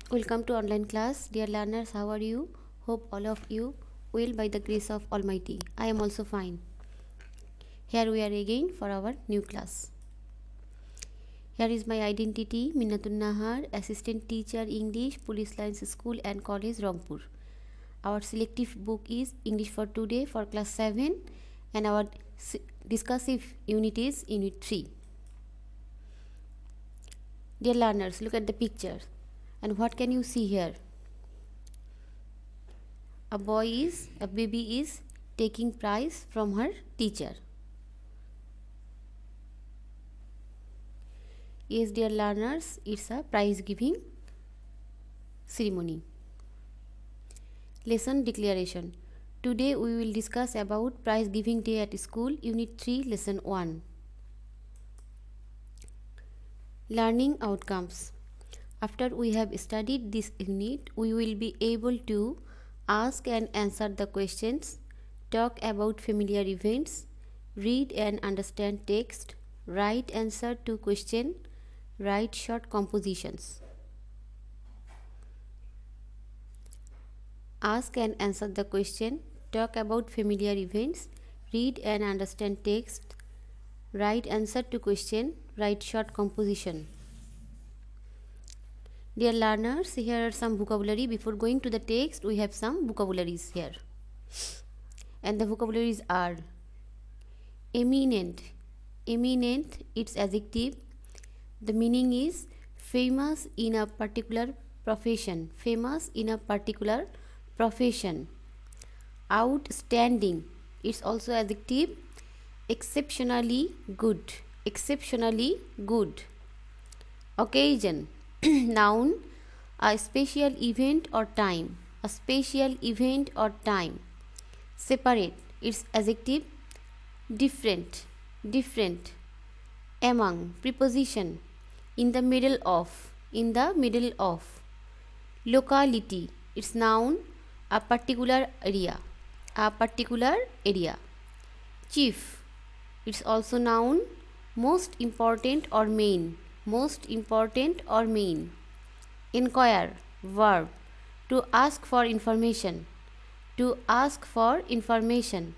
Welcome to online class. Dear learners, how are you? Hope all of you well by the grace of Almighty. I am also fine. Here we are again for our new class. Here is my identity, Minnatul Nahar, Assistant Teacher English, Police Lines School and College, Rangpur. Our selective book is English for Today for class 7 and our discursive unit is unit 3. Dear learners, look at the picture. And what can you see here? A baby is taking prize from her teacher. Yes, dear learners, it's a prize giving ceremony. Lesson declaration. Today we will discuss about prize giving day at school, unit 3, lesson 1. Learning outcomes. After we have studied this unit, we will be able to ask and answer the questions, talk about familiar events, read and understand text, write answer to question, write short compositions. Ask and answer the question, talk about familiar events, read and understand text, write answer to question, write short composition. Dear learners, here are some vocabulary. Before going to the text, we have some vocabularies here. And the vocabularies are eminent. Eminent, its adjective. The meaning is famous in a particular profession. Famous in a particular profession. Outstanding, it's also adjective. Exceptionally good. Exceptionally good. Occasion, noun, a special event or time. A special event or time. Separate, its adjective. Different. Different. Among, preposition. In the middle of. In the middle of. Locality, its noun, a particular area. A particular area. Chief, it's also noun, most important or main. Most important or main. Inquire, verb, to ask for information. To ask for information.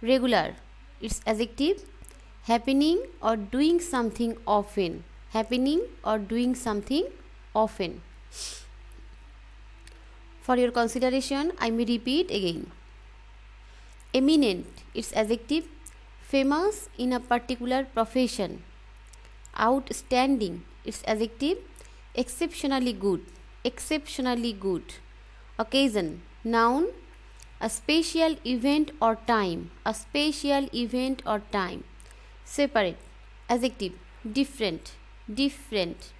Regular, its adjective. Happening or doing something often. Happening or doing something often. For your consideration, I may repeat again. Eminent, its adjective. Famous in a particular profession. Outstanding, its adjective. Exceptionally good. Exceptionally good. Occasion, noun, a special event or time. A special event or time. Separate, adjective. Different. Different.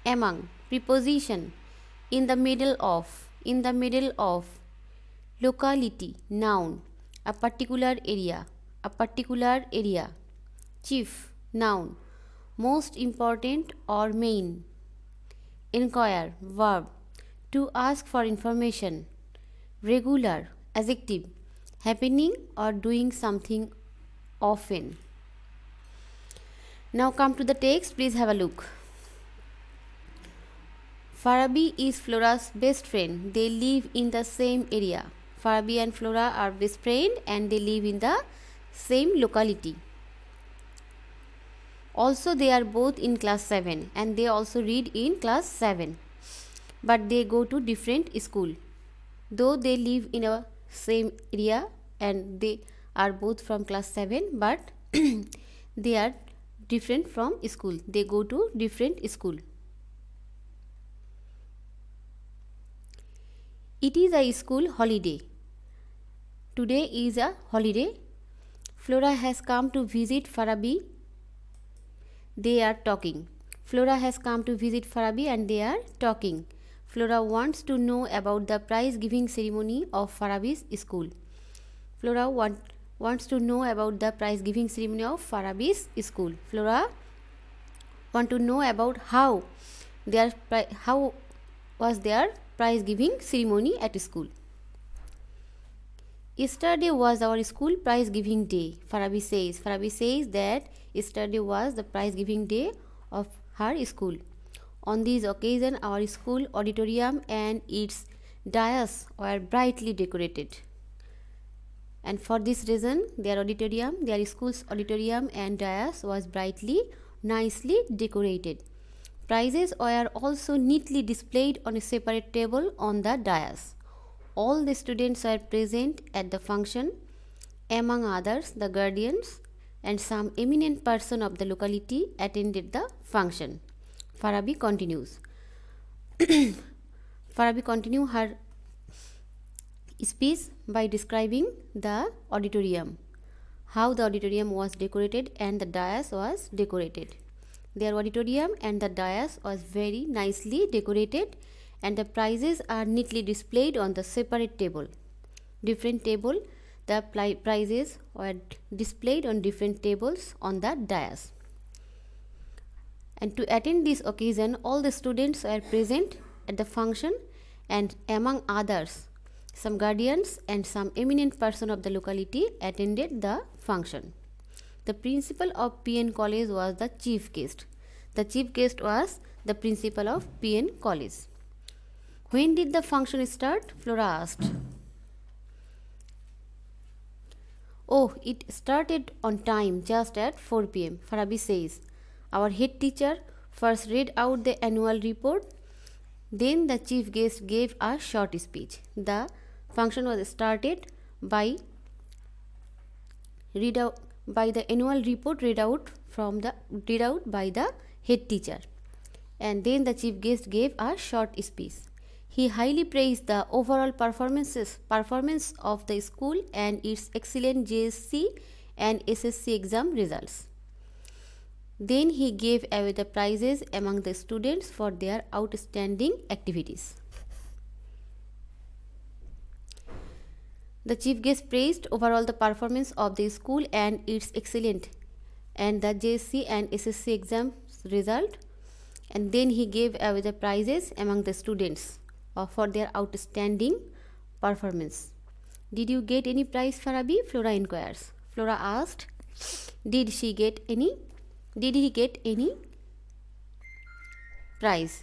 Among, preposition. In the middle of. In the middle of. Locality, noun, a particular area. A particular area. Chief, noun, most important or main. Inquire, verb, to ask for information. Regular, adjective, happening or doing something often. Now come to the text, please have a look. Farabi is Flora's best friend. They live in the same area. Farabi and Flora are best friends and they live in the same locality. Also, they are both in class 7 and they also read in class 7. But they go to different school. Though they live in a same area and they are both from class 7, but they are different from school. They go to different school. It is a school holiday. Today is a holiday. Flora has come to visit Farabi. They are talking. Flora has come to visit Farabi and they are talking. Flora wants to know about the prize giving ceremony of Farabi's school. Flora wants to know about the prize giving ceremony of Farabi's school. Flora want to know about how was their prize giving ceremony at school. Yesterday was our school prize giving day. Farabi says that yesterday was the prize giving day of her school. On this occasion, our school auditorium and its dais were brightly decorated. And for this reason, their school's auditorium and dais was nicely decorated. Prizes were also neatly displayed on a separate table on the dais. All the students were present at the function, among others the guardians and some eminent person of the locality attended the function. Farabi continues. Farabi continues her speech by describing the auditorium, how the auditorium was decorated and the dais was decorated. Their auditorium and the dais was very nicely decorated and the prizes are neatly displayed on the separate table. Different table, the prizes were displayed on different tables on the dais. And to attend this occasion, all the students were present at the function and among others, some guardians and some eminent person of the locality attended the function. The principal of PN College was the chief guest. The chief guest was the principal of PN College. When did the function start? Flora asked. Oh, it started on time, just at 4 p.m. Farabi says. Our head teacher first read out the annual report. Then the chief guest gave a short speech. The function was started by the annual report read out by the head teacher, and then the chief guest gave a short speech. He highly praised the overall performance of the school and its excellent JSC and SSC exam results. Then he gave away the prizes among the students for their outstanding activities. The chief guest praised overall the performance of the school and its excellent and the JSC and SSC exam result, and then he gave away the prizes among the students for their outstanding performance. Did you get any prize, Farabi? Flora inquires. Flora asked, Did he get any prize?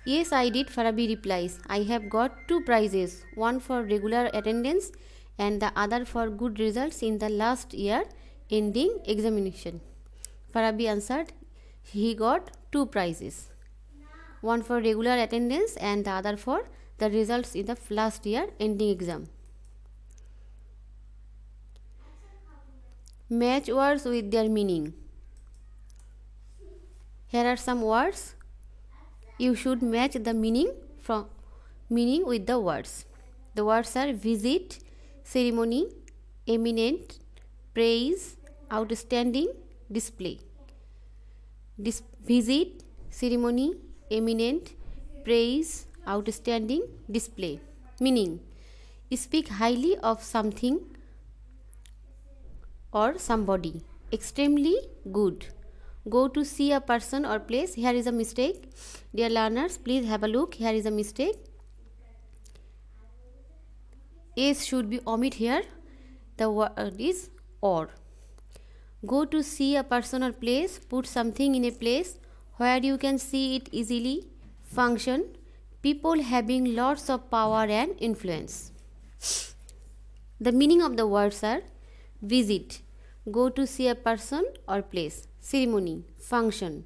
Yes, I did, Farabi replies. I have got 2 prizes, one for regular attendance and the other for good results in the last year ending examination. Farabi answered, he got 2 prizes, one for regular attendance and the other for the results in the last year ending exam. Match words with their meaning. Here are some words. You should match the meaning with the words. The words are visit, ceremony, eminent, praise, outstanding, display. Visit, ceremony, eminent, praise, outstanding, display. Meaning: speak highly of something or somebody. Extremely good. Go to see a person or place. Here is a mistake. Dear learners, please have a look. Here is a mistake. S should be omit here. The word is or. Go to see a person or place. Put something in a place where you can see it easily. Function. People having lots of power and influence. The meaning of the words are visit. Go to see a person or place. Ceremony, function.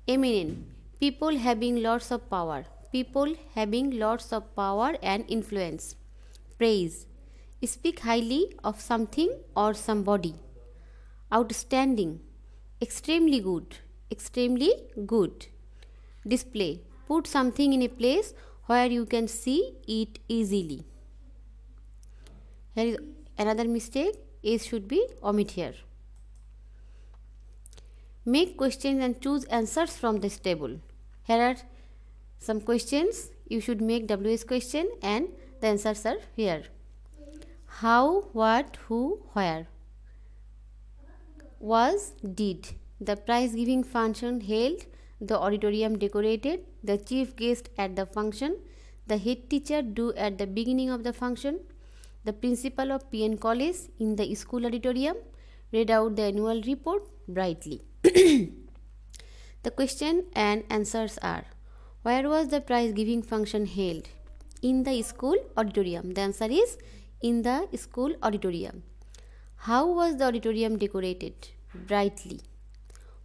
Eminent, people having lots of power. People having lots of power and influence. Praise, speak highly of something or somebody. Outstanding, extremely good. Extremely good. Display, put something in a place where you can see it easily. Here is another mistake. A should be omit here. Make questions and choose answers from this table. Here are some questions. You should make WS question and the answers are here. How, what, who, where. Was, did. The prize giving function held. The auditorium decorated. The chief guest at the function. The head teacher do at the beginning of the function. The principal of PN College in the school auditorium read out the annual report brightly. The question and answers are: Where was the prize giving function held? In the school auditorium. The answer is in the school auditorium. How was the auditorium decorated? Brightly.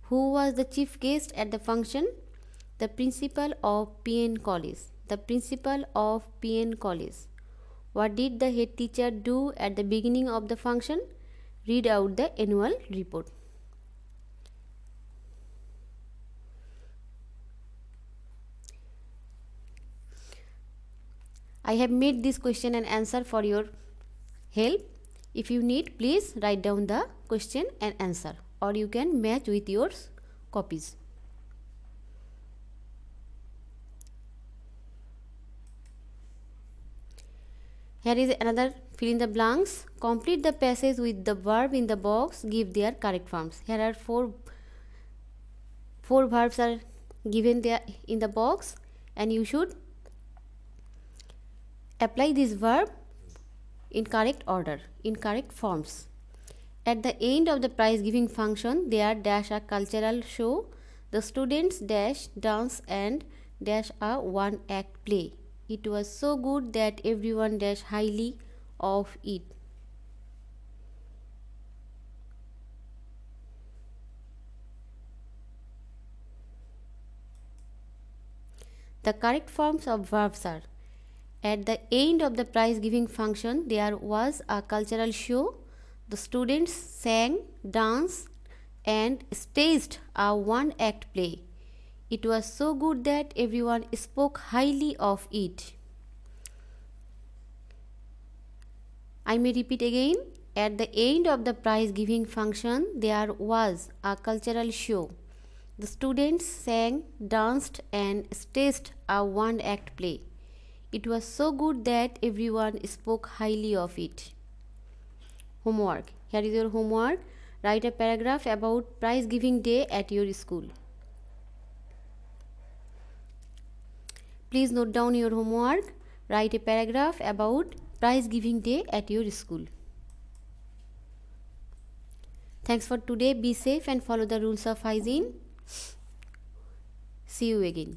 Who was the chief guest at the function? The principal of PN College. The principal of PN College. What did the head teacher do at the beginning of the function? Read out the annual report. I have made this question and answer for your help. If you need, please write down the question and answer, or you can match with your copies. Here is another fill in the blanks. Complete the passage with the verb in the box. Give their correct forms. Here are four verbs are given there in the box, and you should apply this verb in correct order, in correct forms. At the end of the prize giving function, there dash a cultural show. The students dash dance and dash a one act play. It was so good that everyone dash highly of it. The correct forms of verbs are: at the end of the prize giving function, there was a cultural show. The students sang, danced, and staged a one act play. It was so good that everyone spoke highly of it. I may repeat again. At the end of the prize giving function, there was a cultural show. The students sang, danced, and staged a one act play. It was so good that everyone spoke highly of it. Homework. Here is your homework. Write a paragraph about prize giving day at your school. Please note down your homework. Write a paragraph about prize giving day at your school. Thanks for today. Be safe and follow the rules of hygiene. See you again.